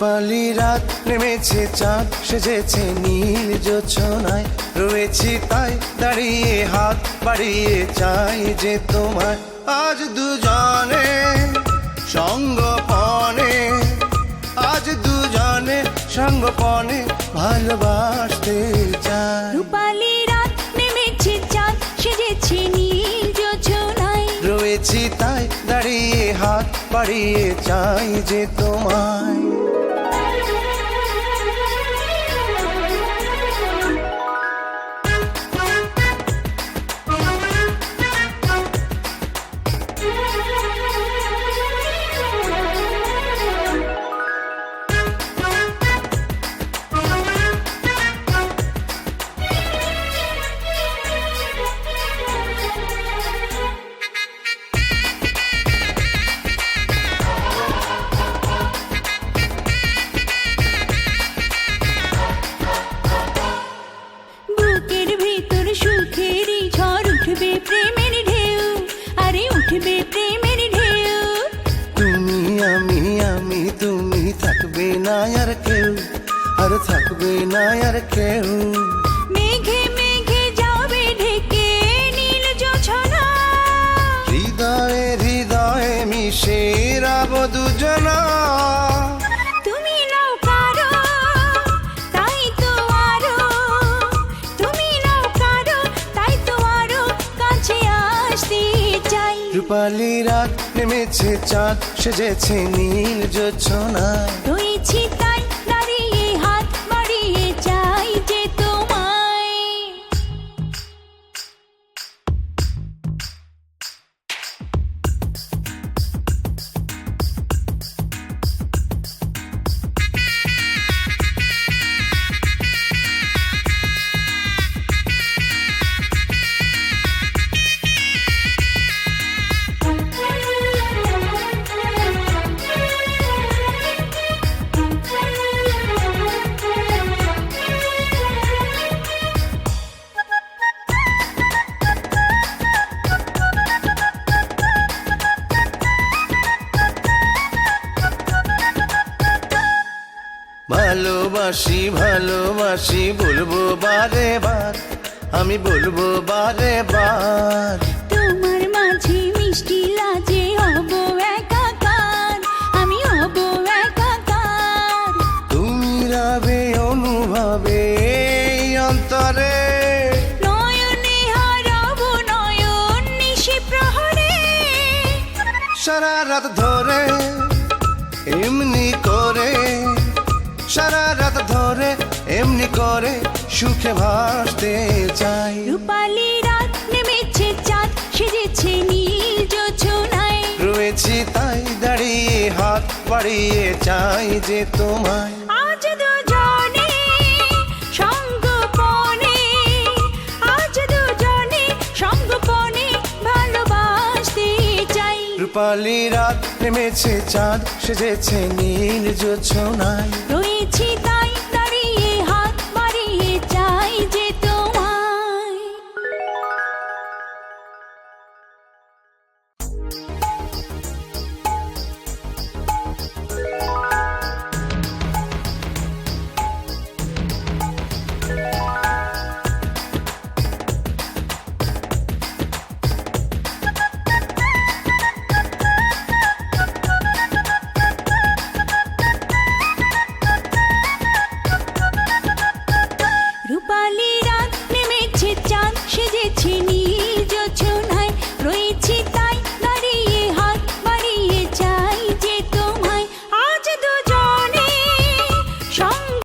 রূপালি রাত নেমেছে, চাঁদ সেজেছে নীল জোছনায়, রয়েছি তাই দাঁড়িয়ে হাত বাড়িয়ে চাই যে তোমায়। আজ দুজনে সঙ্গপনে, আজ দুজনে সঙ্গপনে ভালোবাসতে চাই। রূপালি রাত নেমেছে, চাঁদ সেজেছে নীল জোছনায়, রয়েছি তাই দাঁড়িয়ে হাত বাড়িয়ে চাই যে তোমায়। বুকের ভেতর সুখেরই ঝড় উঠবে প্রেমের ঢেউ, আরে উঠবে প্রেমের ঢেউ। তুমি আমি আমি তুমি, থাকবে না আর কেউ, আর থাকবে না আর কেউ। মেঘে মেঘে যাবে ঢেকে নীল জোছনা, হৃদয়ে হৃদয়ে মিশে রাব দুজনা। তুমি নাও কারো তাই তো আরো, তুমি নাও কারো তাই তো আরো কাছে আসতে চাই। রূপালি রাত নেমেছে, চাঁদ সেজেছে নীল জোছনায়, রয়েছি তাই দাঁড়িয়ে হাত বাড়িয়ে চাই যে তোমায়। ভালোবাসি ভালোবাসি বলবো বারে বার, আমি বলবো বারে বার। তোমার মাঝে মিষ্টি লাজে হব একাকার, আমি হব একাকার। তুমি রবে অনুভবে এই অন্তরে, নয়নে হারাব নয়ন নিশি প্রহরে, সারা রাত ধরে এমনি করে, সারা রাত ধরে এমনি করে সুখে ভাসতে চাই। রূপালি রাত নেমেছে, চাঁদ সেজেছে নীল জোছনায়, রয়েছি তাই দাঁড়িয়ে হাত বাড়িয়ে চাই যে তোমায়। আজ দুজনে সঙ্গপনে, আজ দুজনে সঙ্গপনে ভালোবাসতে চাই। রূপালি রাত নেমেছে, চাঁদ সেজেছে নীল জোছনায়,